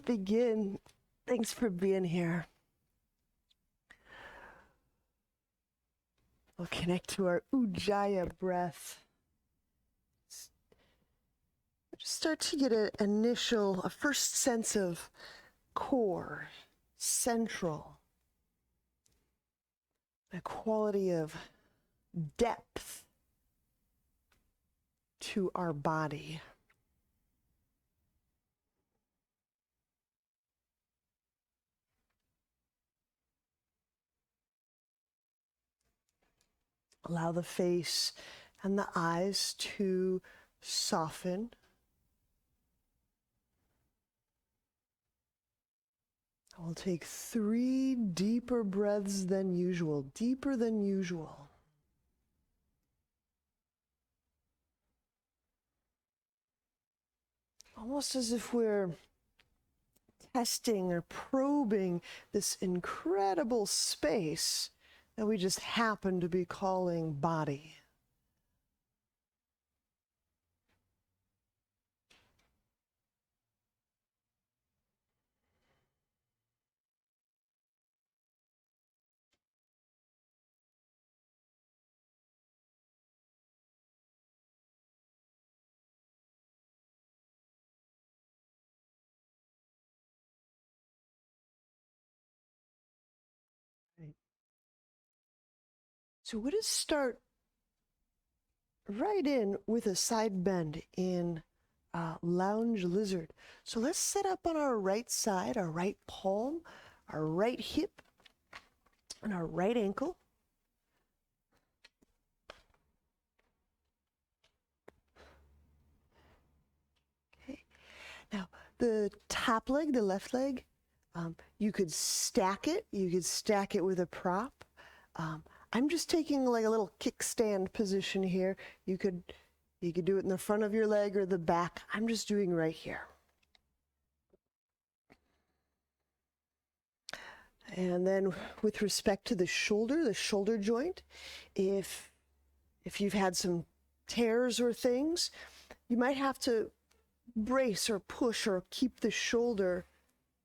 begin. Thanks for being here. We'll connect to our Ujjayi breath. Just start to get a first sense of core, central, a quality of depth to our body. Allow the face and the eyes to soften. We'll take 3 deeper breaths than usual, deeper than usual. Almost as if we're testing or probing this incredible space that we just happen to be calling body. So we're going to start right in with a side bend in lounge lizard. So let's sit up on our right side, our right palm, our right hip, and our right ankle. Okay. Now, the top leg, the left leg, you could stack it. You could stack it with a prop. I'm just taking like a little kickstand position here. You could do it in the front of your leg or the back. I'm just doing right here. And then with respect to the shoulder joint, if you've had some tears or things, you might have to brace or push or keep the shoulder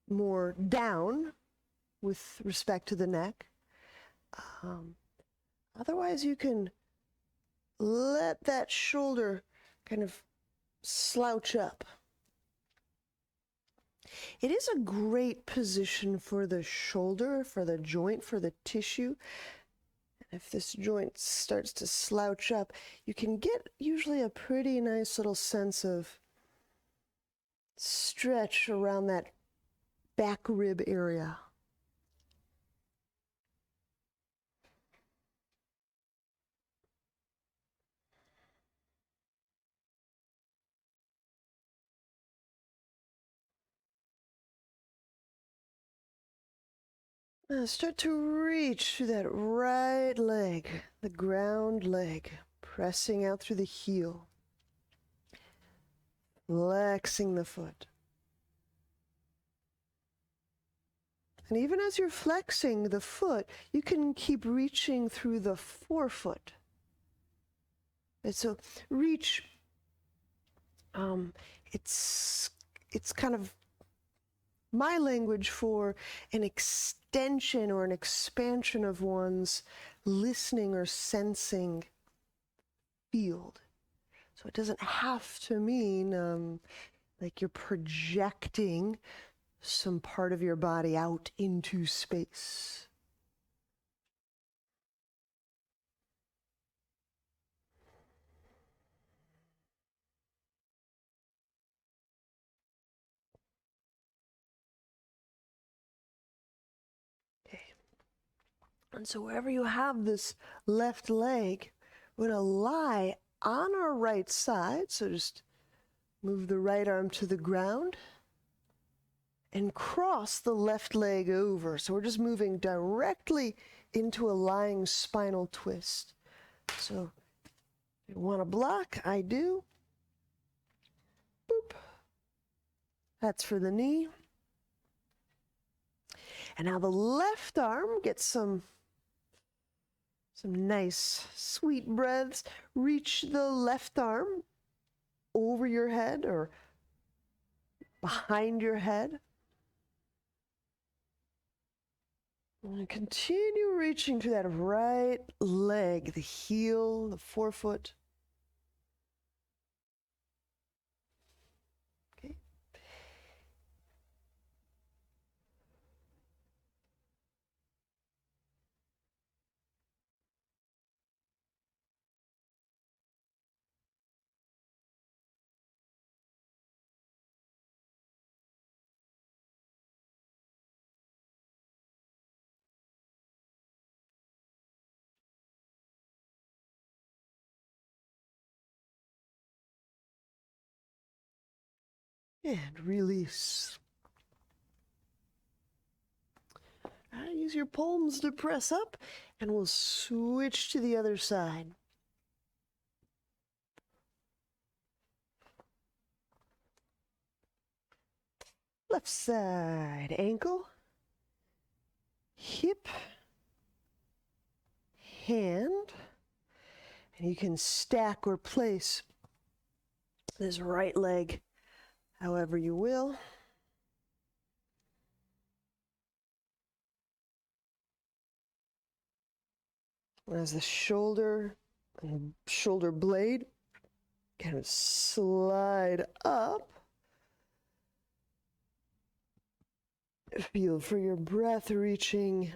more down with respect to the neck. Otherwise, you can let that shoulder kind of slouch up. It is a great position for the shoulder, for the joint, for the tissue. And if this joint starts to slouch up, you can get usually a pretty nice little sense of stretch around that back rib area. Now start to reach through that right leg, the ground leg, pressing out through the heel, flexing the foot. And even as you're flexing the foot, you can keep reaching through the forefoot. And so reach, it's kind of my language for an extension or an expansion of one's listening or sensing field. So it doesn't have to mean like you're projecting some part of your body out into space. Okay. And so wherever you have this left leg, we're going to lie on our right side. So just move the right arm to the ground and cross the left leg over. So we're just moving directly into a lying spinal twist. So if you want to block, I do. Boop. That's for the knee. And now the left arm gets some nice sweet breaths. Reach the left arm over your head or behind your head. And continue reaching through that right leg, the heel, the forefoot. Okay. And release. Use your palms to press up, and we'll switch to the other side. Left side, ankle, hip, hand, and you can stack or place this right leg however you will. As the shoulder and shoulder blade kind of slide up, feel for your breath reaching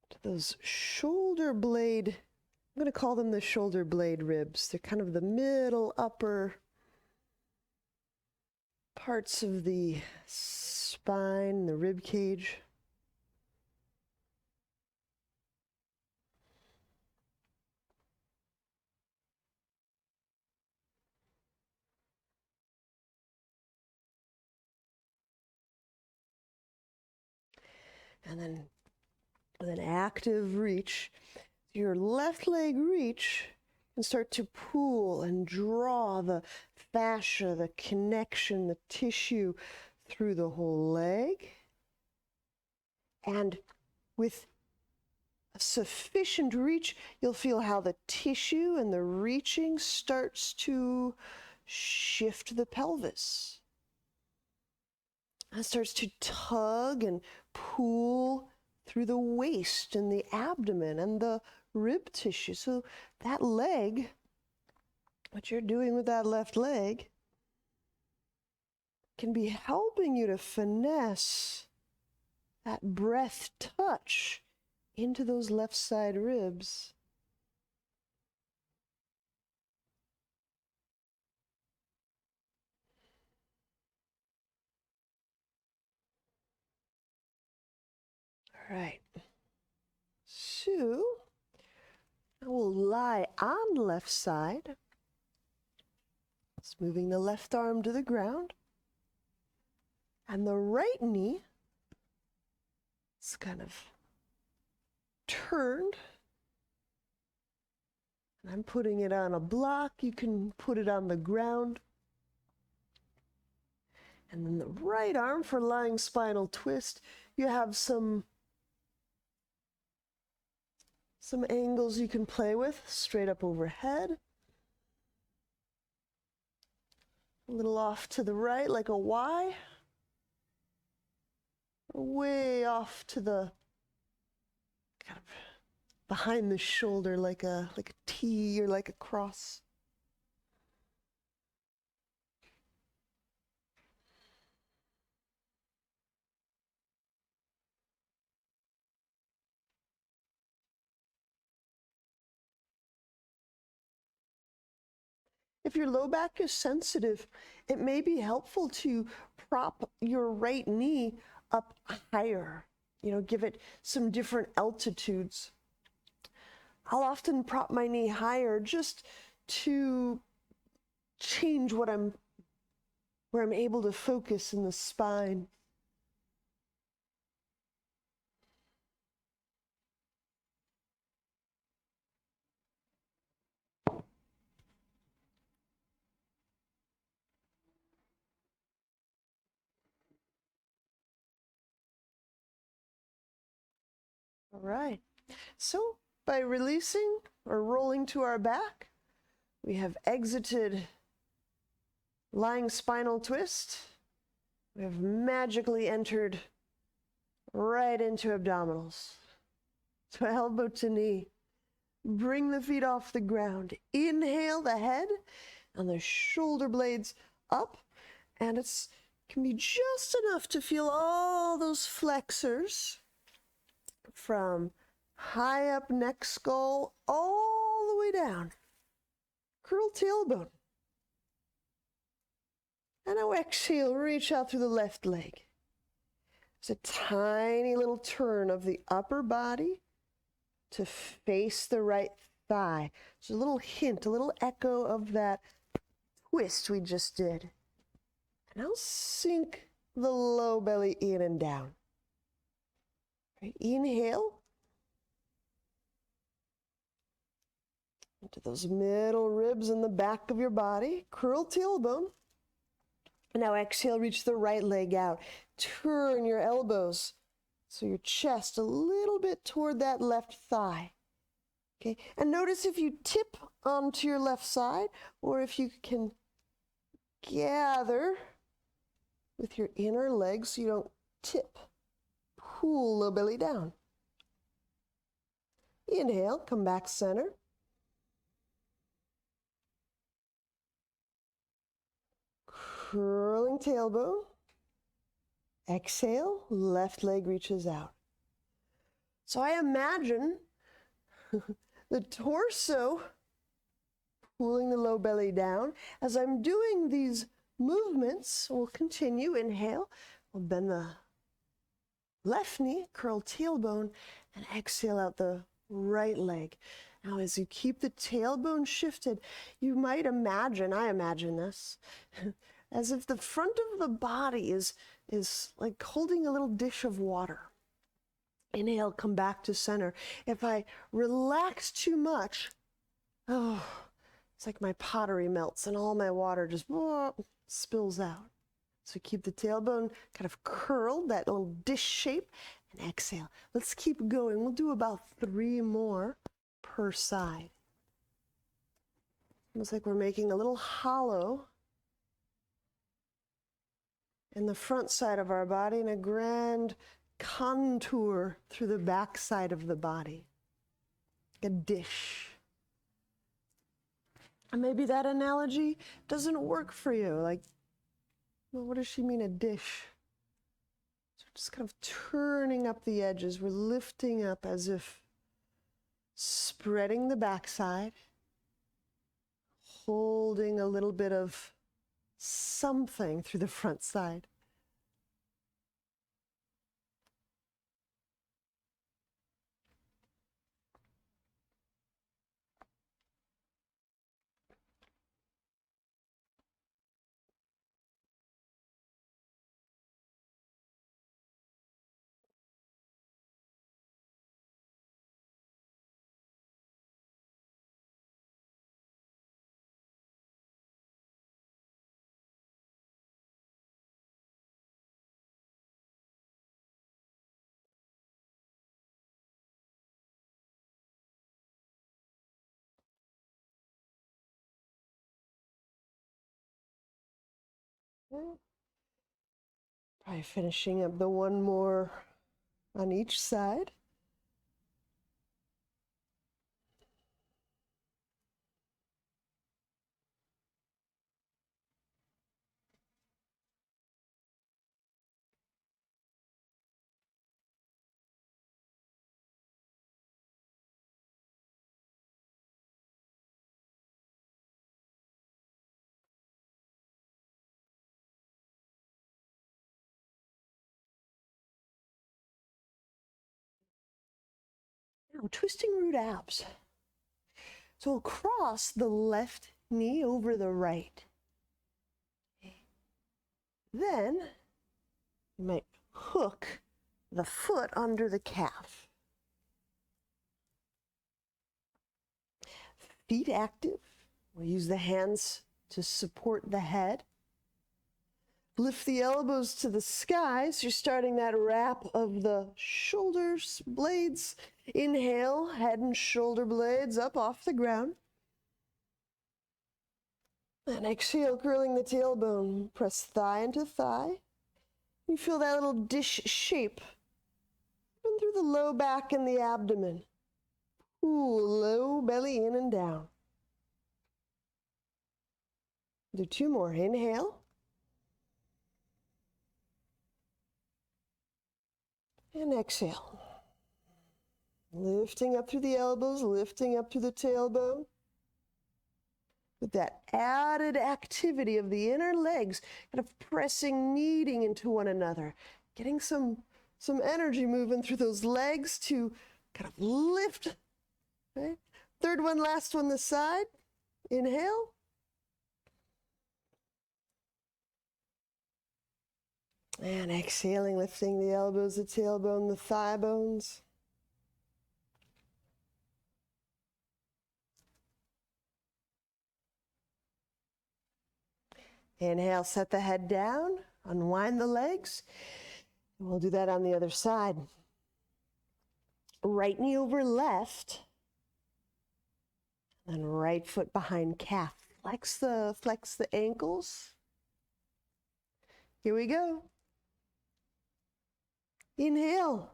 to those shoulder blade, I'm going to call them the shoulder blade ribs. They're kind of the middle upper parts of the spine, the rib cage. And then with an active reach, your left leg reach and start to pull and draw the fascia, the connection, the tissue through the whole leg. And with a sufficient reach, you'll feel how the tissue and the reaching starts to shift the pelvis. It starts to tug and pull through the waist and the abdomen and the rib tissue. So that leg, what you're doing with that left leg, can be helping you to finesse that breath touch into those left side ribs. All right. So I will lie on the left side. Just moving the left arm to the ground. And the right knee is kind of turned. And I'm putting it on a block. You can put it on the ground. And then the right arm for lying spinal twist. You have some angles you can play with, straight up overhead. A little off to the right like a Y. Way off to the kind of behind the shoulder like a T or like a cross. If your low back is sensitive, it may be helpful to prop your right knee up higher. Give it some different altitudes. I'll often prop my knee higher just to change where I'm able to focus in the spine. All right. So by releasing or rolling to our back, we have exited lying spinal twist. We have magically entered right into abdominals. So elbow to knee. Bring the feet off the ground. Inhale the head and the shoulder blades up. And it can be just enough to feel all those flexors from high up neck skull all the way down. Curl tailbone. And now exhale, reach out through the left leg. It's a tiny little turn of the upper body to face the right thigh. So a little hint, a little echo of that twist we just did. And I'll sink the low belly in and down. Right, inhale. Into those middle ribs in the back of your body. Curl tailbone. Now exhale, reach the right leg out. Turn your elbows so your chest a little bit toward that left thigh. Okay, and notice if you tip onto your left side or if you can gather with your inner leg so you don't tip. Pull low belly down. Inhale, come back center. Curling tailbone. Exhale, left leg reaches out. So I imagine the torso pulling the low belly down. As I'm doing these movements, we'll continue. Inhale, we'll bend the left knee, curl tailbone, and exhale out the right leg. Now, as you keep the tailbone shifted, you might imagine, I imagine this, as if the front of the body is like holding a little dish of water. Inhale, come back to center. If I relax too much, it's like my pottery melts and all my water just spills out. So keep the tailbone kind of curled, that little dish shape, and exhale. Let's keep going. We'll do about 3 more per side. Almost like we're making a little hollow in the front side of our body and a grand contour through the back side of the body. Like a dish. And maybe that analogy doesn't work for you. Like, well, what does she mean, a dish? So just kind of turning up the edges. We're lifting up as if spreading the backside, holding a little bit of something through the front side. Probably finishing up the one more on each side. Now, twisting root abs. So we'll cross the left knee over the right. Then you might hook the foot under the calf. Feet active. We'll use the hands to support the head. Lift the elbows to the sky, so you're starting that wrap of the shoulders, blades. Inhale, head and shoulder blades up off the ground. And exhale, curling the tailbone. Press thigh into thigh. You feel that little dish shape down through the low back and the abdomen. Ooh, low belly in and down. Do 2 more. Inhale. And exhale. Lifting up through the elbows, lifting up through the tailbone. With that added activity of the inner legs, kind of pressing, kneading into one another. Getting some energy moving through those legs to kind of lift. Okay? Third one, last one this side. Inhale. And exhaling, lifting the elbows, the tailbone, the thigh bones. Inhale, set the head down, unwind the legs. We'll do that on the other side. Right knee over left, and right foot behind calf. Flex the ankles. Here we go. Inhale.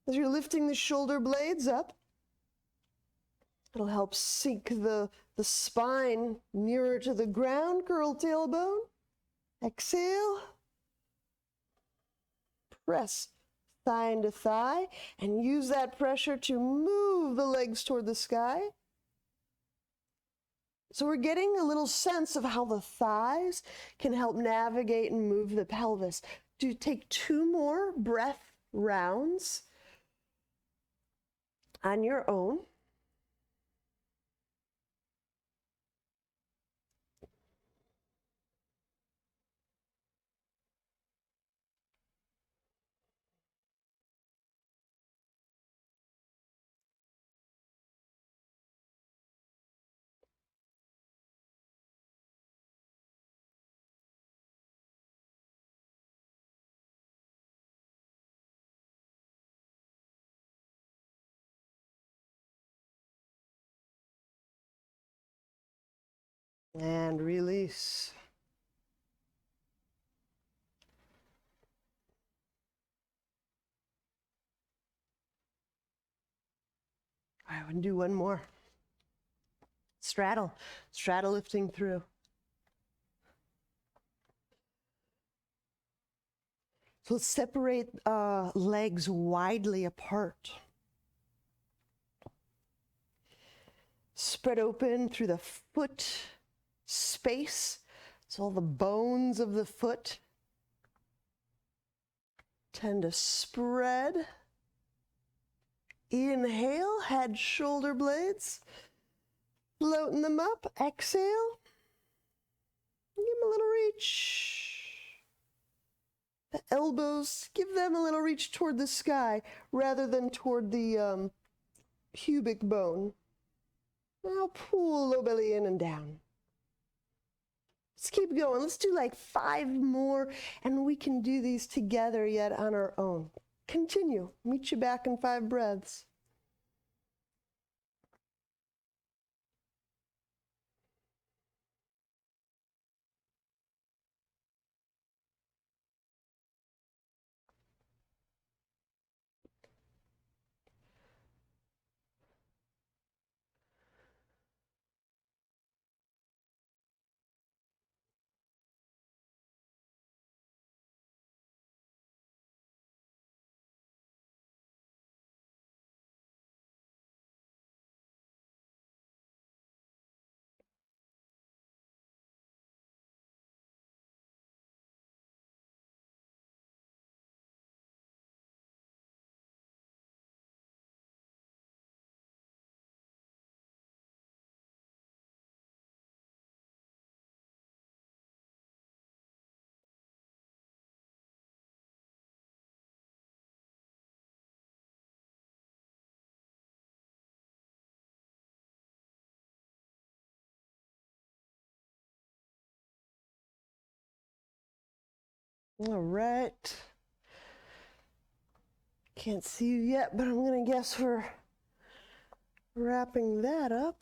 As you're lifting the shoulder blades up, it'll help sink the spine nearer to the ground, curl tailbone. Exhale. Press thigh into thigh and use that pressure to move the legs toward the sky. So we're getting a little sense of how the thighs can help navigate and move the pelvis. Do take 2 more breath rounds on your own. And release. All right, we're gonna do one more. Straddle lifting through. So let's separate legs widely apart. Spread open through the foot space. So all the bones of the foot tend to spread. Inhale, head, shoulder blades. Floating them up. Exhale. Give them a little reach. The elbows, give them a little reach toward the sky rather than toward the pubic bone. Now pull low belly in and down. Let's keep going. Let's do like 5 more, and we can do these together yet on our own. Continue. Meet you back in 5 breaths. All right. Can't see you yet, but I'm going to guess we're wrapping that up.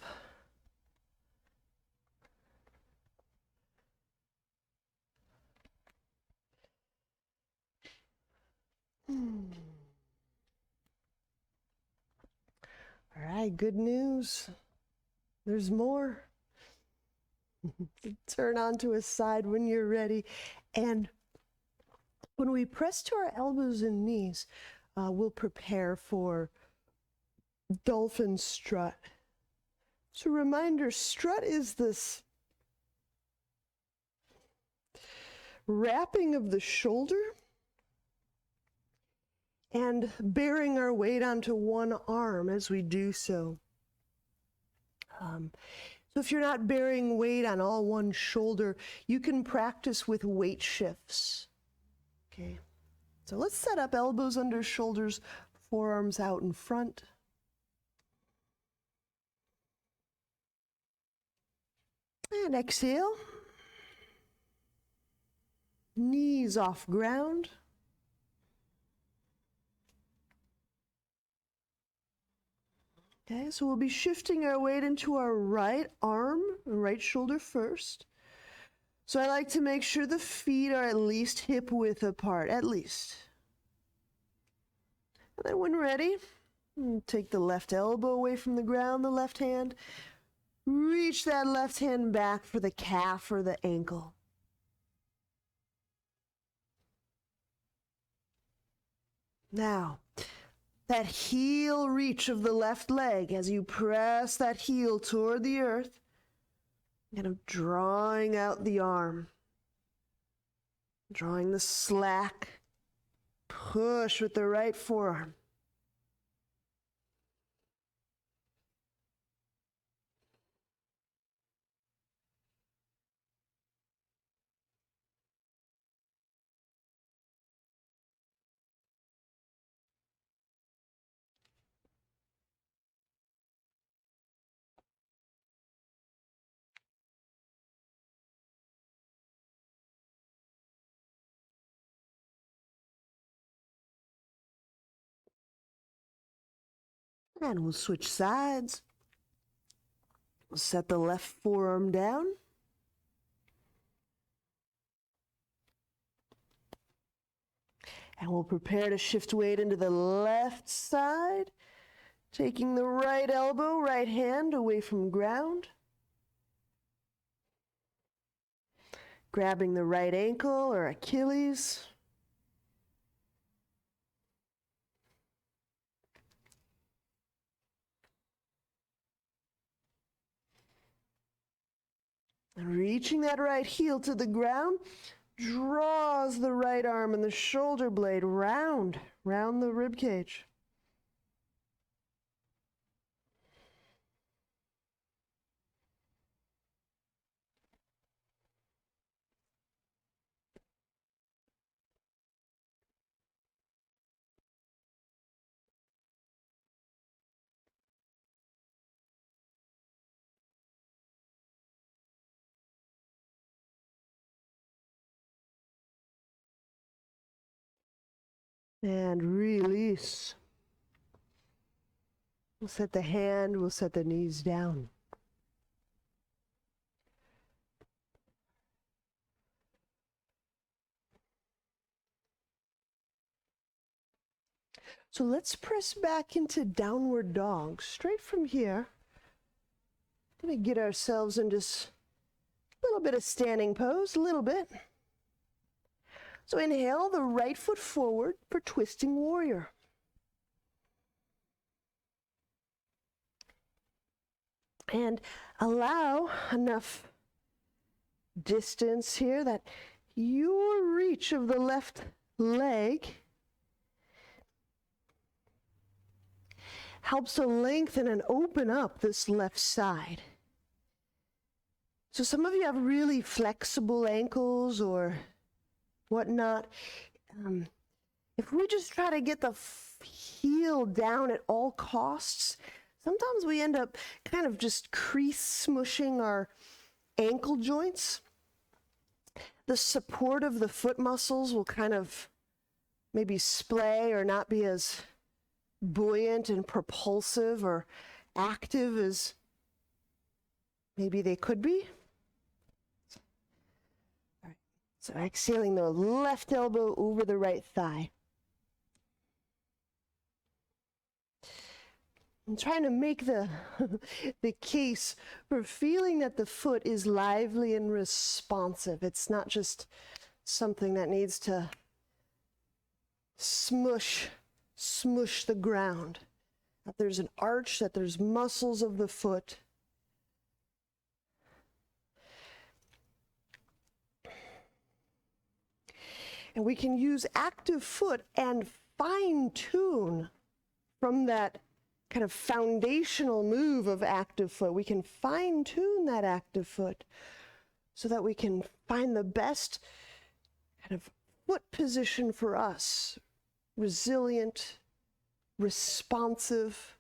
good news. There's more. Turn onto a side when you're ready. And when we press to our elbows and knees, we'll prepare for dolphin strut. So reminder, strut is this wrapping of the shoulder and bearing our weight onto one arm as we do so. So if you're not bearing weight on all one shoulder, you can practice with weight shifts. Okay, so let's set up elbows under shoulders, forearms out in front. And exhale. Knees off ground. Okay, so we'll be shifting our weight into our right arm, right shoulder first. So I like to make sure the feet are at least hip width apart, at least. And then when ready, take the left elbow away from the ground, the left hand. Reach that left hand back for the calf or the ankle. Now, that heel reach of the left leg as you press that heel toward the earth, kind of drawing out the arm, drawing the slack push with the right forearm. And we'll switch sides. We'll set the left forearm down. And we'll prepare to shift weight into the left side, taking the right elbow, right hand away from ground. Grabbing the right ankle or Achilles. And reaching that right heel to the ground, draws the right arm and the shoulder blade round the rib cage. And release. We'll set the hand, we'll set the knees down. So let's press back into downward dog, straight from here. Gonna get ourselves into a little bit of standing pose, a little bit. So inhale the right foot forward for twisting warrior. And allow enough distance here that your reach of the left leg helps to lengthen and open up this left side. So some of you have really flexible ankles or whatnot. If we just try to get the heel down at all costs, sometimes we end up kind of just crease smushing our ankle joints. The support of the foot muscles will kind of maybe splay or not be as buoyant and propulsive or active as maybe they could be. All right. So exhaling the left elbow over the right thigh. I'm trying to make the, the case for feeling that the foot is lively and responsive. It's not just something that needs to smush the ground. That there's an arch, that there's muscles of the foot. And we can use active foot and fine-tune from that kind of foundational move of active foot. We can fine-tune that active foot so that we can find the best kind of foot position for us. Resilient, responsive.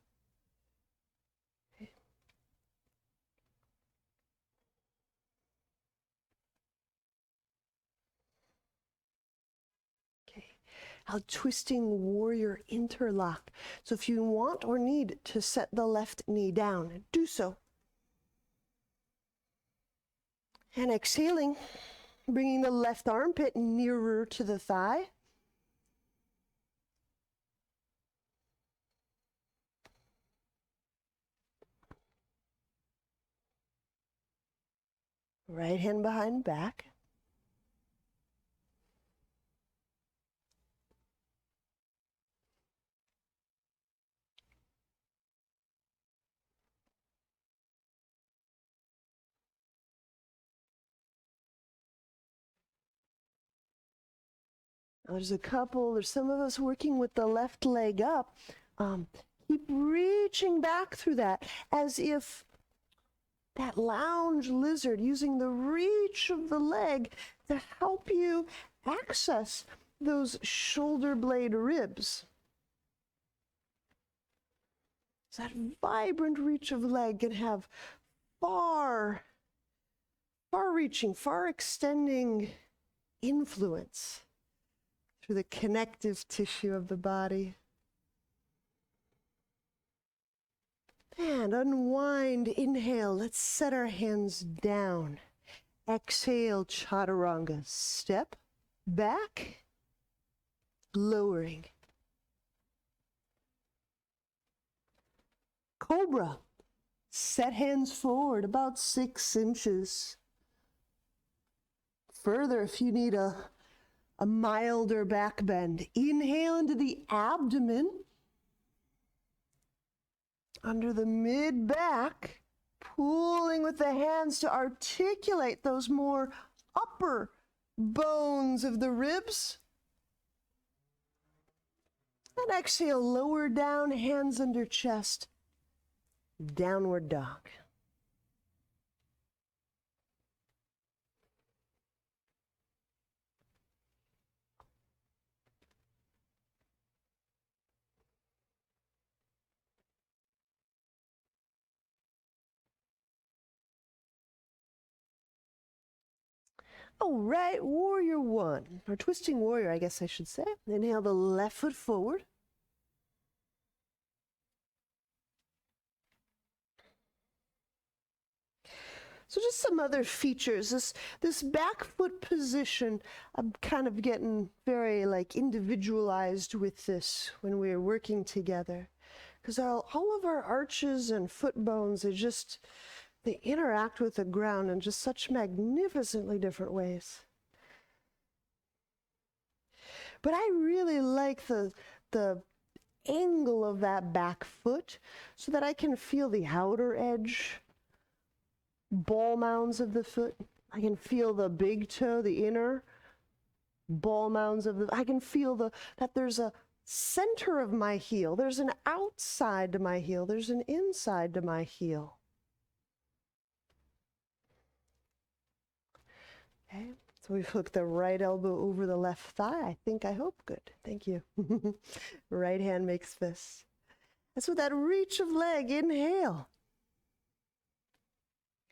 How twisting warrior interlock. So if you want or need to set the left knee down, do so. And exhaling, bringing the left armpit nearer to the thigh. Right hand behind back. There's some of us working with the left leg up. Keep reaching back through that as if that lounge lizard, using the reach of the leg to help you access those shoulder blade ribs. So that vibrant reach of leg can have far-reaching, far-extending influence through the connective tissue of the body. And unwind, inhale, let's set our hands down. Exhale, chaturanga, step back, lowering. Cobra, set hands forward about 6 inches. Further, if you need a milder back bend, inhale into the abdomen, under the mid-back, pulling with the hands to articulate those more upper bones of the ribs. And exhale, lower down, hands under chest, downward dog. All right, warrior one, or twisting warrior, I guess I should say. Inhale the left foot forward. So just some other features. This back foot position, I'm kind of getting very individualized with this when we're working together. Because all of our arches and foot bones, they interact with the ground in just such magnificently different ways. But I really like the angle of that back foot so that I can feel the outer edge, ball mounds of the foot. I can feel the big toe, the inner ball mounds of I can feel that there's a center of my heel. There's an outside to my heel. There's an inside to my heel. Okay, so we've hooked the right elbow over the left thigh. I hope. Good. Thank you. Right hand makes fists. And so that reach of leg, inhale.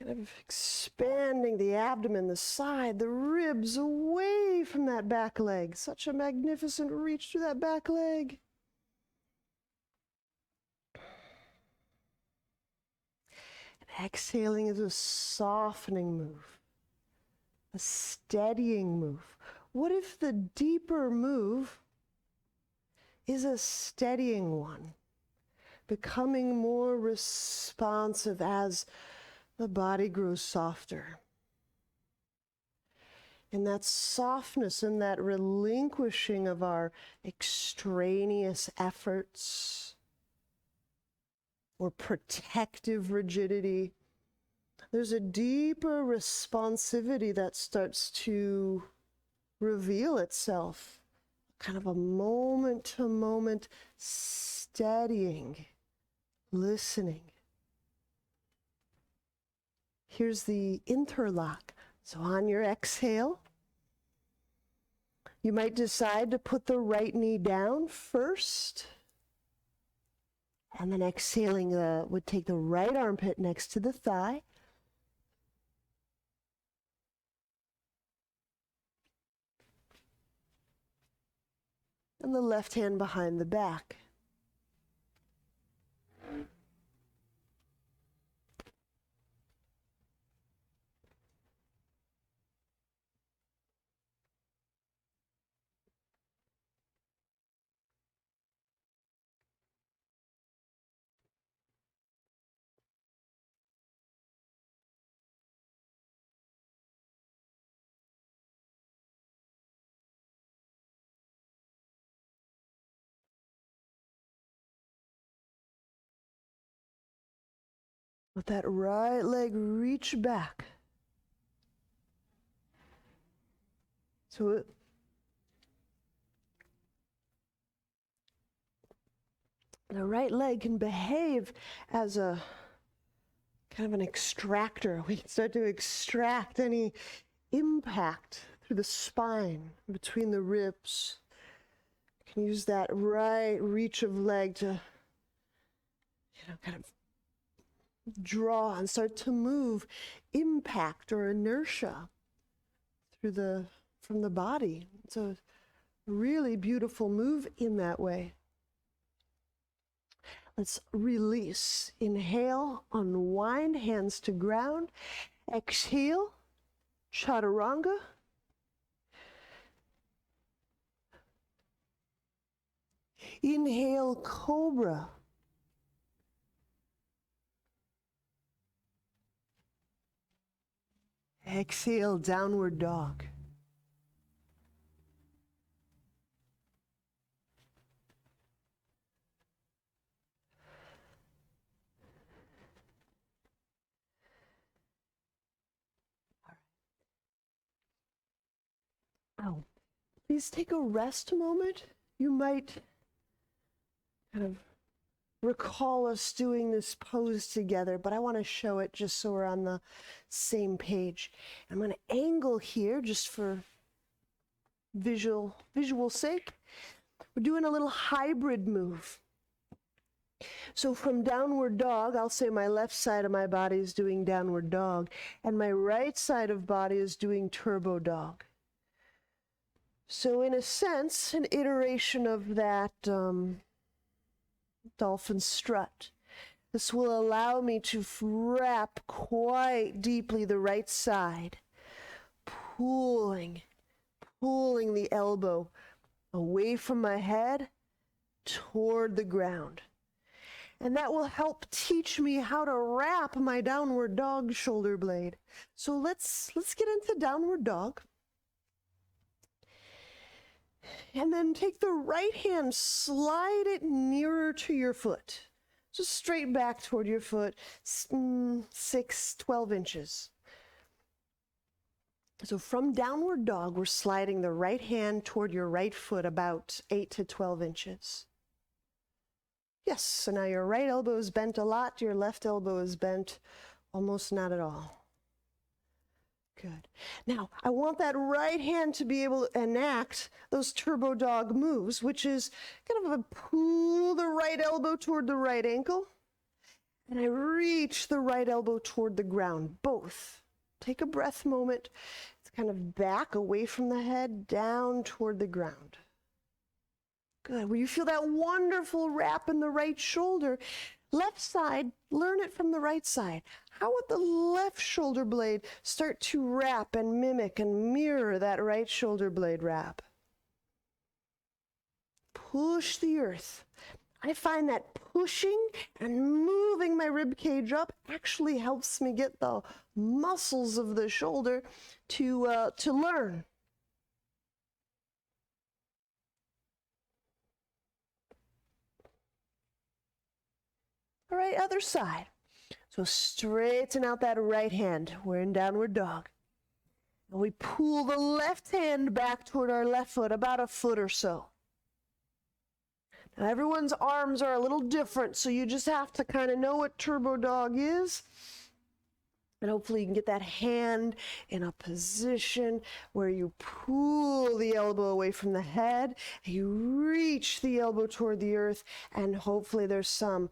Kind of expanding the abdomen, the side, the ribs away from that back leg. Such a magnificent reach through that back leg. And exhaling is a softening move. A steadying move. What if the deeper move is a steadying one? becoming more responsive as the body grows softer. And that softness and that relinquishing of our extraneous efforts or protective rigidity, there's a deeper responsivity that starts to reveal itself, kind of a moment-to-moment steadying, listening. Here's the interlock. So on your exhale, you might decide to put the right knee down first, and then exhaling would take the right armpit next to the thigh. And the left hand behind the back. Let that right leg reach back. So the right leg can behave as a kind of an extractor. We can start to extract any impact through the spine, between the ribs. You can use that right reach of leg to, kind of draw and start to move impact or inertia from the body. It's a really beautiful move in that way. Let's release. Inhale, unwind, hands to ground. Exhale, chaturanga. Inhale, cobra. Exhale, downward dog. Oh, please take a rest moment. You might kind of recall us doing this pose together, but I want to show it just so we're on the same page. I'm going to angle here just for visual sake. We're doing a little hybrid move. So from downward dog, I'll say my left side of my body is doing downward dog, and my right side of body is doing turbo dog. So in a sense, an iteration of that dolphin strut. This will allow me to wrap quite deeply the right side, pulling the elbow away from my head toward the ground. And that will help teach me how to wrap my downward dog shoulder blade. So let's get into downward dog. And then take the right hand, slide it nearer to your foot. So straight back toward your foot, 12 inches. So from downward dog, we're sliding the right hand toward your right foot about 8 to 12 inches. Yes, so now your right elbow is bent a lot, your left elbow is bent almost not at all. Good. Now, I want that right hand to be able to enact those turbo dog moves, which is kind of a pull the right elbow toward the right ankle, and I reach the right elbow toward the ground, both. Take a breath moment. It's kind of back away from the head, down toward the ground. Good. When you feel that wonderful wrap in the right shoulder, left side, learn it from the right side. How would the left shoulder blade start to wrap and mimic and mirror that right shoulder blade wrap? Push the earth. I find that pushing and moving my rib cage up actually helps me get the muscles of the shoulder to learn. All right, other side. So straighten out that right hand. We're in downward dog. And we pull the left hand back toward our left foot, about a foot or so. Now everyone's arms are a little different, so you just have to kind of know what turbo dog is. And hopefully you can get that hand in a position where you pull the elbow away from the head, and you reach the elbow toward the earth, and hopefully there's some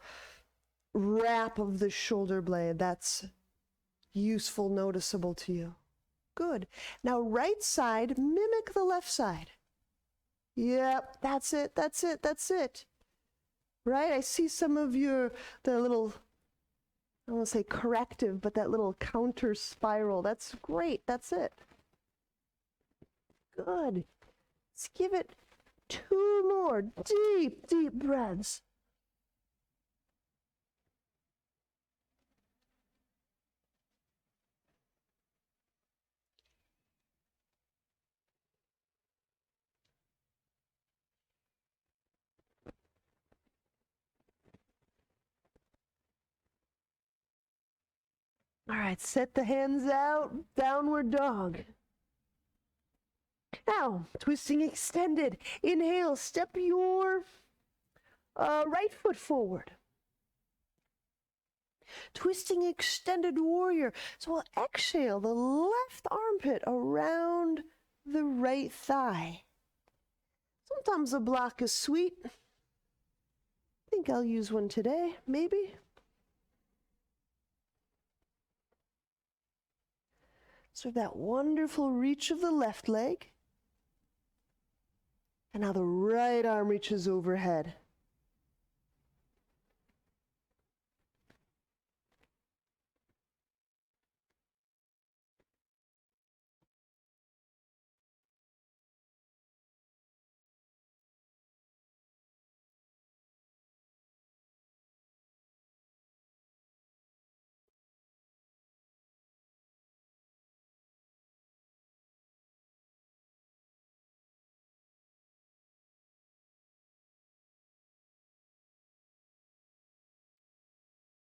wrap of the shoulder blade that's useful, noticeable to you. Good. Now right side, mimic the left side. Yep, that's it, that's it, that's it. Right? I see some of the little, I don't want to say corrective, but that little counter spiral. That's great, that's it. Good. Let's give it 2 more deep, deep breaths. All right, set the hands out, downward dog. Now, twisting extended. Inhale, step your right foot forward. Twisting extended warrior. So we'll exhale the left armpit around the right thigh. Sometimes a block is sweet. I think I'll use one today, maybe. So that wonderful reach of the left leg. And now the right arm reaches overhead.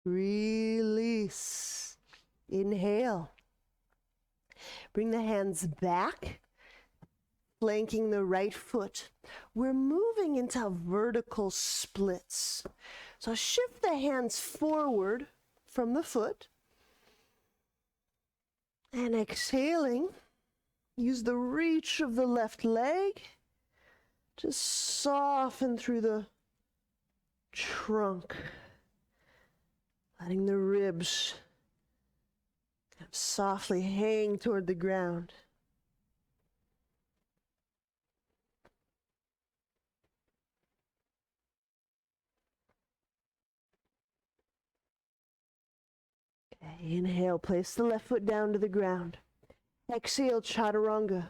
Release. Inhale. Bring the hands back, flanking the right foot. We're moving into vertical splits. So shift the hands forward from the foot. And exhaling, use the reach of the left leg to soften through the trunk. Letting the ribs softly hang toward the ground. Okay, inhale, place the left foot down to the ground. Exhale, chaturanga.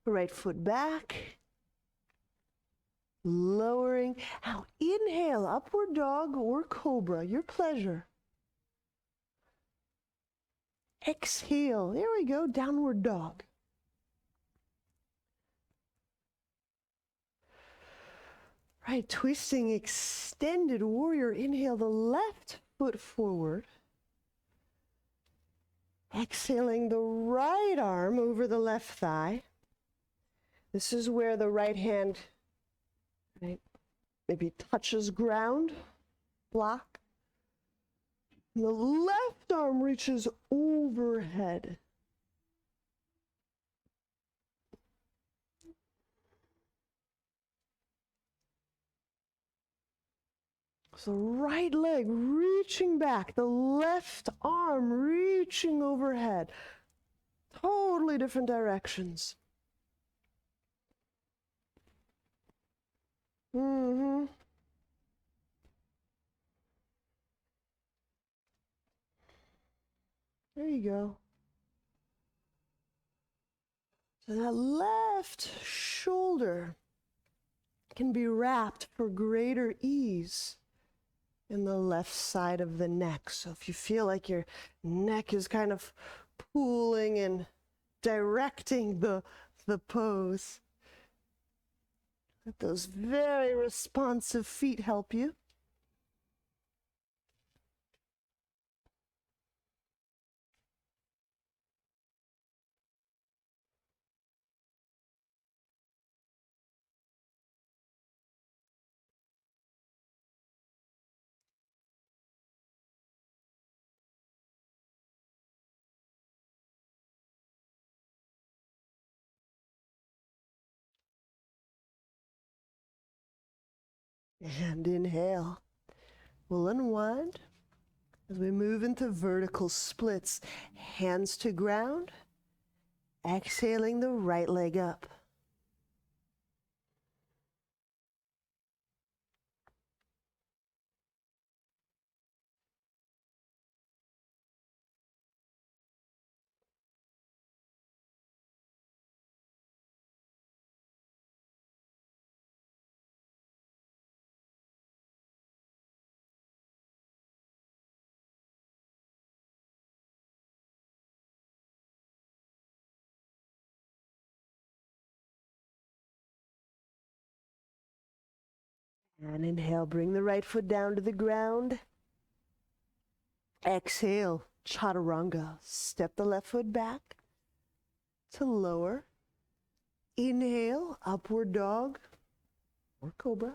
Right foot back. Lowering. Now inhale, upward dog or cobra, your pleasure. Exhale, there we go, downward dog. Right, twisting extended warrior. Inhale the left foot forward. Exhaling the right arm over the left thigh. This is where the right hand, right, maybe touches ground, block. And the left arm reaches overhead. So right leg reaching back, the left arm reaching overhead. Totally different directions. There you go. So that left shoulder can be wrapped for greater ease in the left side of the neck. So if you feel like your neck is kind of pulling and directing the pose, let those very responsive feet help you. And inhale. We'll unwind as we move into vertical splits. Hands to ground. Exhaling the right leg up. And inhale, bring the right foot down to the ground. Exhale, chaturanga. Step the left foot back to lower. Inhale, upward dog or cobra.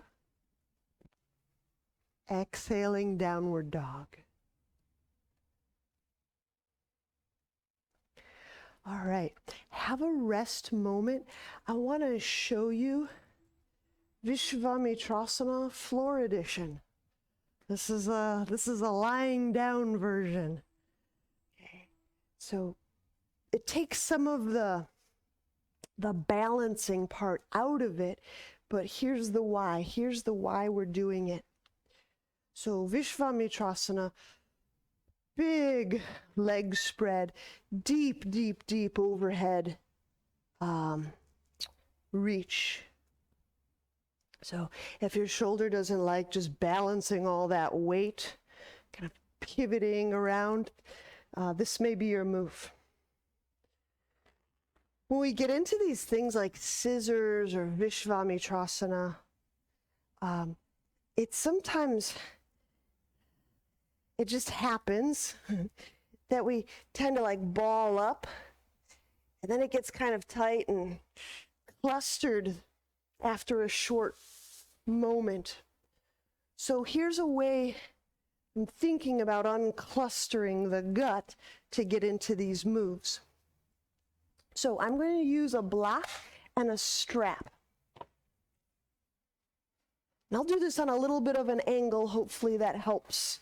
Exhaling, downward dog. All right, have a rest moment. I want to show you Vishva floor edition. This is a lying down version. Okay. So it takes some of the balancing part out of it, but here's the why. Here's the why we're doing it. So Vishva, big leg spread, deep, deep, deep overhead reach. So if your shoulder doesn't like just balancing all that weight, kind of pivoting around, this may be your move. When we get into these things like scissors or Vishva, it's sometimes, it just happens that we tend to like ball up, and then it gets kind of tight and clustered after a short moment. So here's a way I'm thinking about unclustering the gut to get into these moves. So I'm going to use a block and a strap. And I'll do this on a little bit of an angle. Hopefully that helps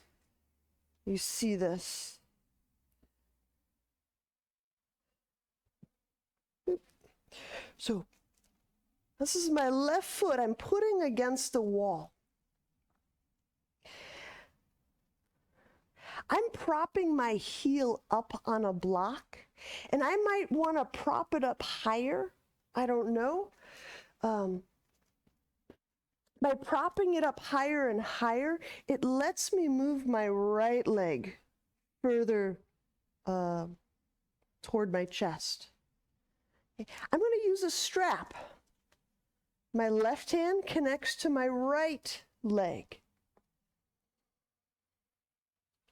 you see this. So this is my left foot I'm putting against the wall. I'm propping my heel up on a block, and I might want to prop it up higher. I don't know. By propping it up higher and higher, it lets me move my right leg further toward my chest. Okay. I'm going to use a strap. My left hand connects to my right leg.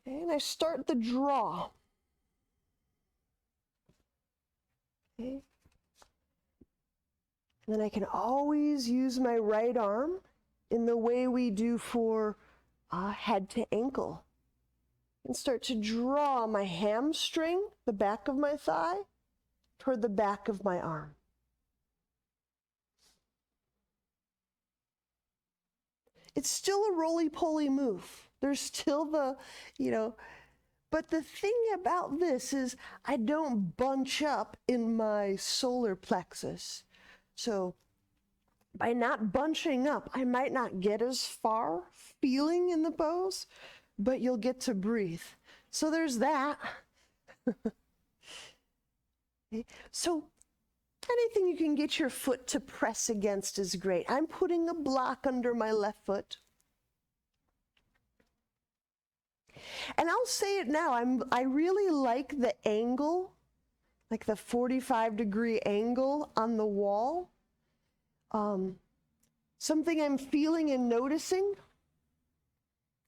Okay, and I start the draw. Okay. And then I can always use my right arm in the way we do for head to ankle. And start to draw my hamstring, the back of my thigh, toward the back of my arm. It's still a roly-poly move. There's still the, but the thing about this is I don't bunch up in my solar plexus. So by not bunching up, I might not get as far feeling in the pose, but you'll get to breathe. So there's that. Okay. So Anything you can get your foot to press against is great. I'm putting a block under my left foot. And I'll say it now, I really like the angle, like the 45-degree angle on the wall. Something I'm feeling and noticing,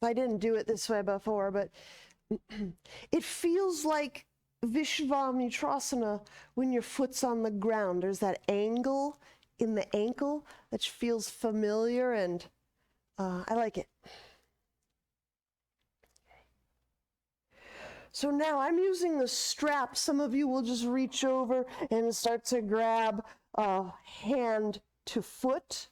I didn't do it this way before, but it feels like Vishva Mitrasana when your foot's on the ground. There's that angle in the ankle that feels familiar, and I like it. So now I'm using the strap. Some of you will just reach over and start to grab hand to foot.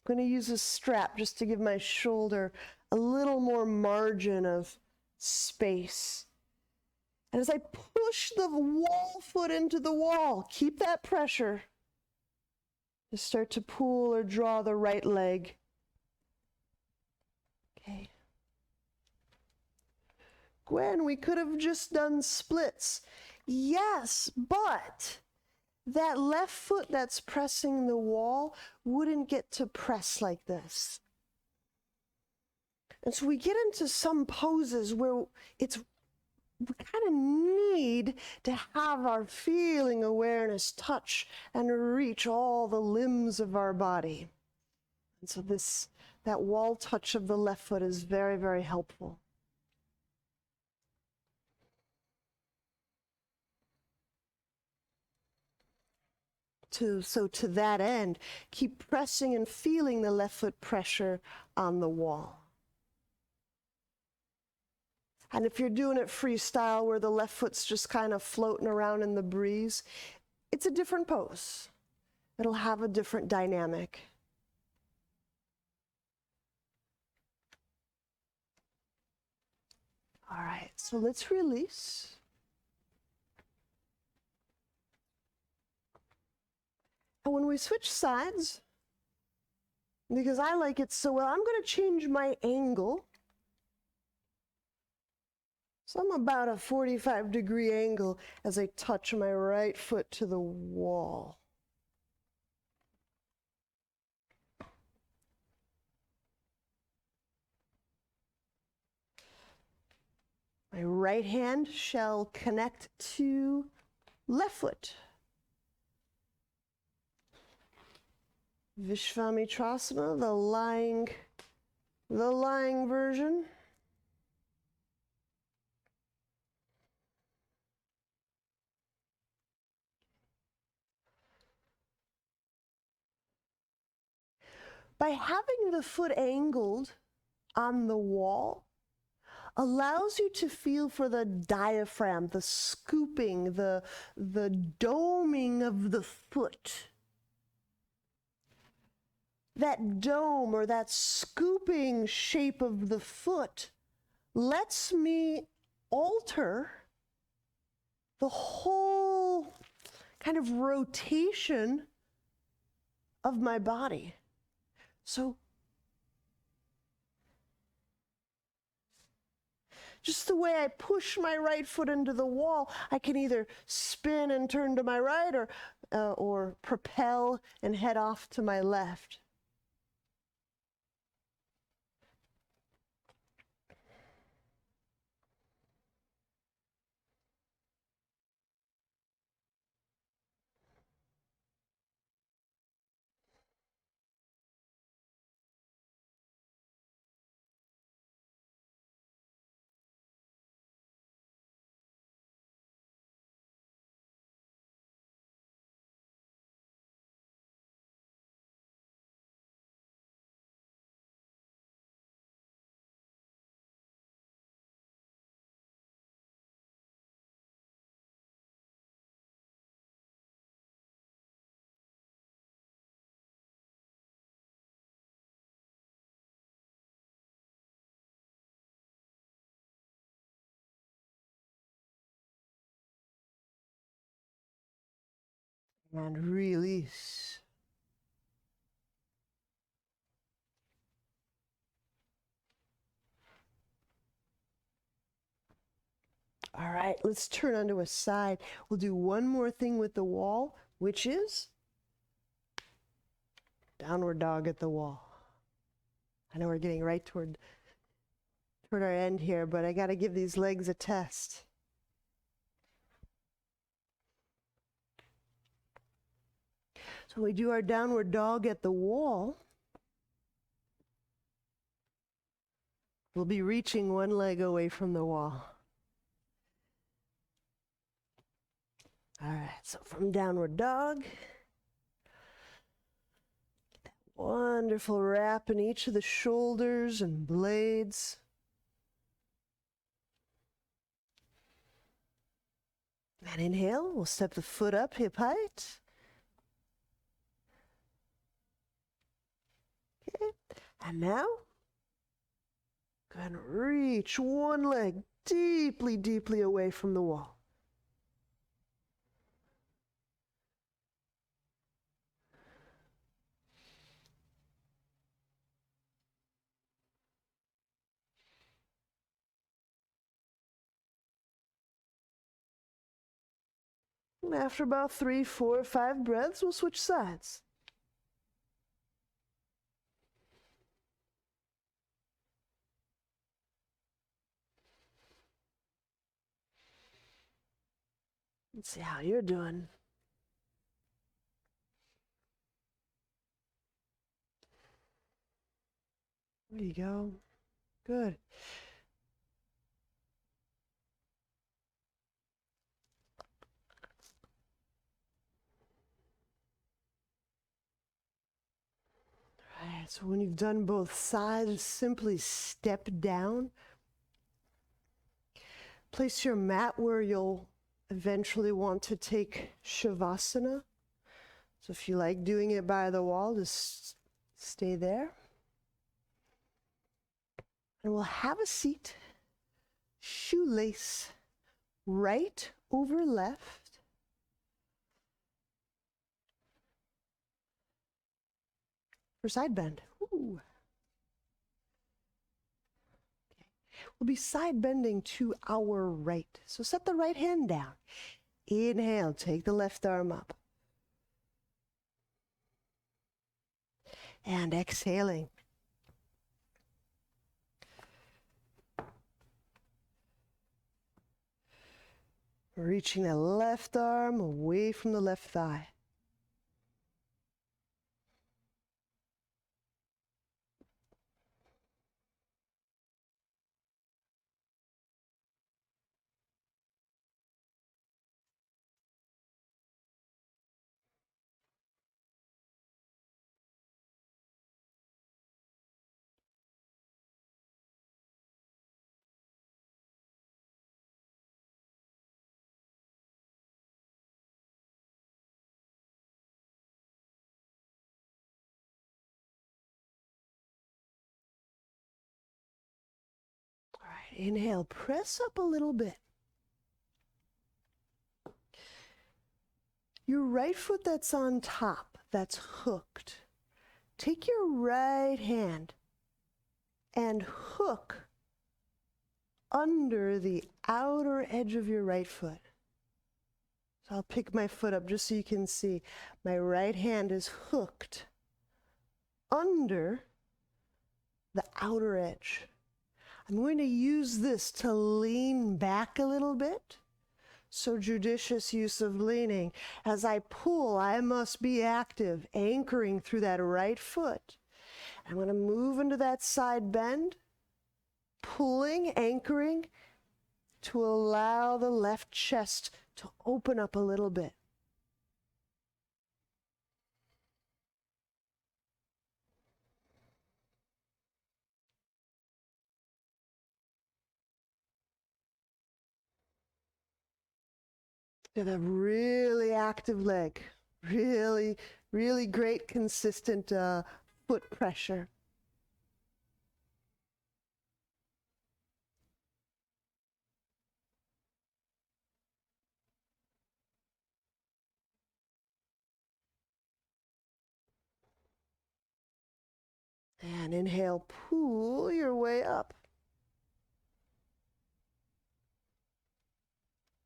I'm going to use a strap just to give my shoulder a little more margin of space. And as I push the wall foot into the wall, keep that pressure. Just start to pull or draw the right leg. Okay. Gwen, we could have just done splits. Yes, but that left foot that's pressing the wall wouldn't get to press like this. And so we get into some poses where we kind of need to have our feeling awareness touch and reach all the limbs of our body. And so that wall touch of the left foot is very, very helpful. So to that end, keep pressing and feeling the left foot pressure on the wall. And if you're doing it freestyle where the left foot's just kind of floating around in the breeze, it's a different pose. It'll have a different dynamic. All right, so let's release. And when we switch sides, because I like it so well, I'm going to change my angle. So I'm about a 45-degree angle as I touch my right foot to the wall. My right hand shall connect to left foot. Vishvamitrasana, the lying version. By having the foot angled on the wall, allows you to feel for the diaphragm, the scooping, the doming of the foot. That dome or that scooping shape of the foot lets me alter the whole kind of rotation of my body. So just the way I push my right foot into the wall, I can either spin and turn to my right or propel and head off to my left. And release. All right, let's turn onto a side. We'll do one more thing with the wall. which is downward dog at the wall. I know we're getting right toward our end here, but I got to give these legs a test. So we do our downward dog at the wall. We'll be reaching one leg away from the wall. All right, so from downward dog, get that wonderful wrap in each of the shoulders and blades. And inhale, we'll step the foot up hip height. Okay, and now, go ahead and reach one leg deeply, deeply away from the wall. And after about 3, 4, 5 breaths, we'll switch sides. Let's see how you're doing. There you go. Good. All right, so when you've done both sides, simply step down. Place your mat where you'll eventually want to take Shavasana. So if you like doing it by the wall, just stay there. And we'll have a seat, shoelace right over left. For side bend. Ooh. Okay. We'll be side bending to our right. So set the right hand down. Inhale, take the left arm up. And exhaling. Reaching the left arm away from the left thigh. All right, inhale, press up a little bit. Your right foot that's on top, that's hooked, take your right hand and hook under the outer edge of your right foot. So I'll pick my foot up just so you can see. My right hand is hooked under the outer edge. I'm going to use this to lean back a little bit. So judicious use of leaning. As I pull, I must be active, anchoring through that right foot. I'm going to move into that side bend, pulling, anchoring to allow the left chest to open up a little bit. You have a really active leg, really, really great consistent foot pressure. And inhale, pull your way up.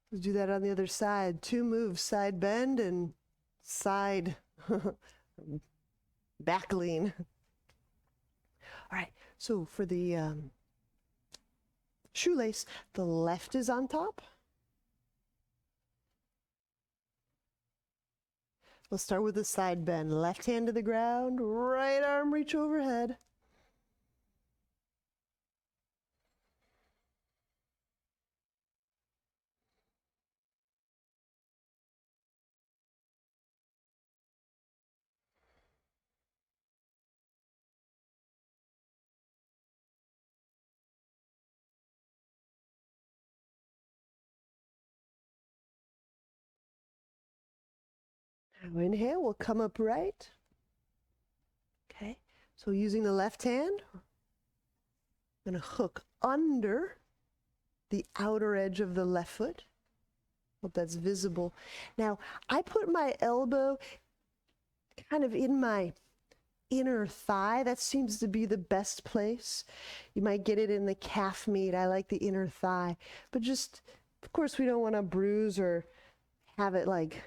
Let's do that on the other side. 2 moves, side bend and side back lean. All right, so for the shoelace, the left is on top. We'll start with the side bend. Left hand to the ground, right arm reach overhead. Now inhale, we'll come upright. Okay, so using the left hand, I'm gonna hook under the outer edge of the left foot. Hope that's visible. Now, I put my elbow kind of in my inner thigh. That seems to be the best place. You might get it in the calf meat. I like the inner thigh. But just, of course, we don't want to bruise or have it like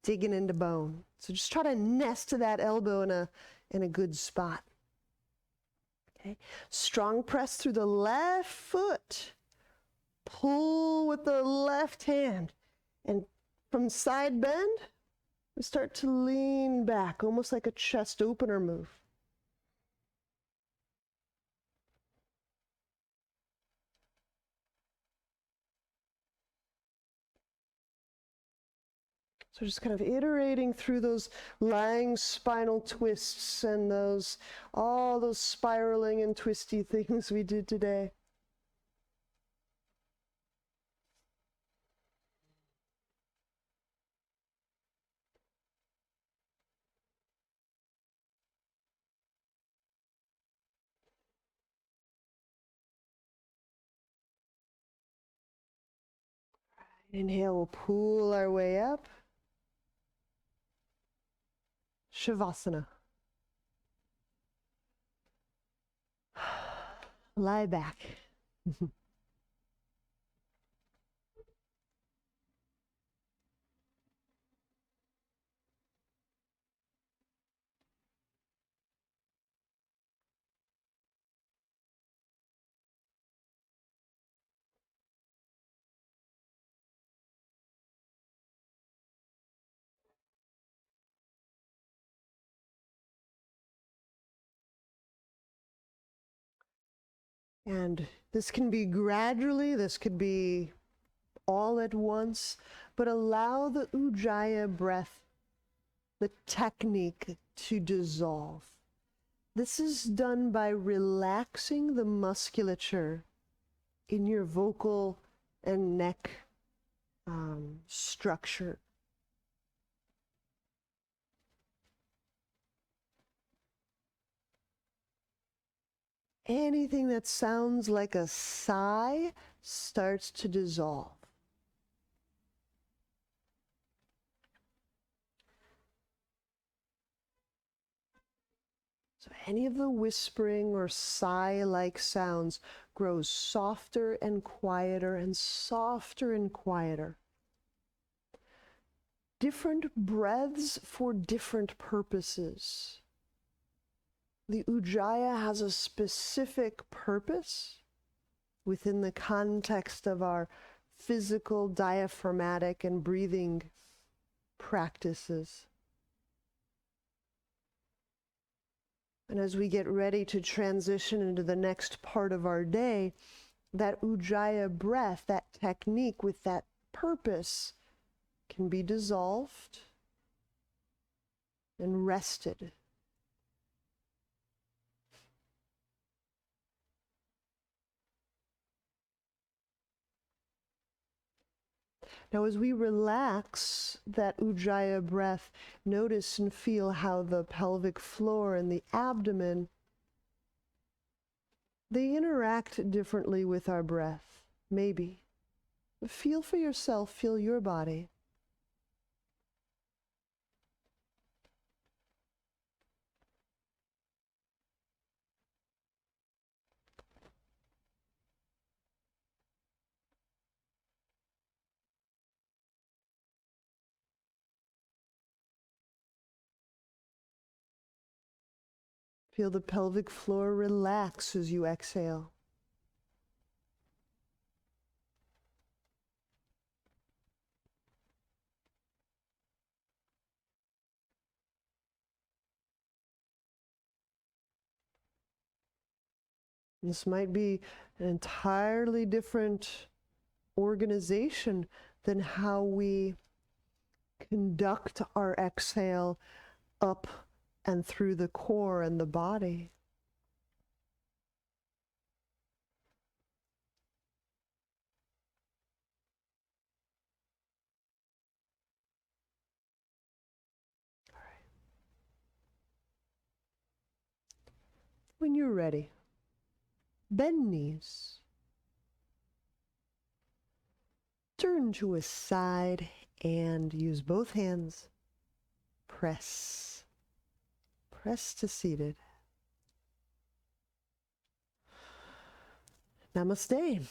digging into bone. So just try to nest that elbow in a good spot. Okay. Strong press through the left foot. Pull with the left hand. And from side bend, we start to lean back, almost like a chest opener move. So just kind of iterating through those lying spinal twists and all those spiraling and twisty things we did today. Inhale, we'll pull our way up. Shavasana. Lie back. And this can be gradually, this could be all at once, but allow the Ujjayi breath, the technique, to dissolve. This is done by relaxing the musculature in your vocal and neck structure. Anything that sounds like a sigh starts to dissolve. So any of the whispering or sigh-like sounds grows softer and quieter and softer and quieter. Different breaths for different purposes. The Ujjayi has a specific purpose within the context of our physical, diaphragmatic, and breathing practices. And as we get ready to transition into the next part of our day, that Ujjayi breath, that technique with that purpose, can be dissolved and rested. Now, as we relax that Ujjayi breath, notice and feel how the pelvic floor and the abdomen, they interact differently with our breath, maybe. Feel for yourself, feel your body. Feel the pelvic floor relax as you exhale. This might be an entirely different organization than how we conduct our exhale up and through the core and the body. All right. When you're ready, bend knees. Turn to a side and use both hands. Press. Press to seated. Namaste.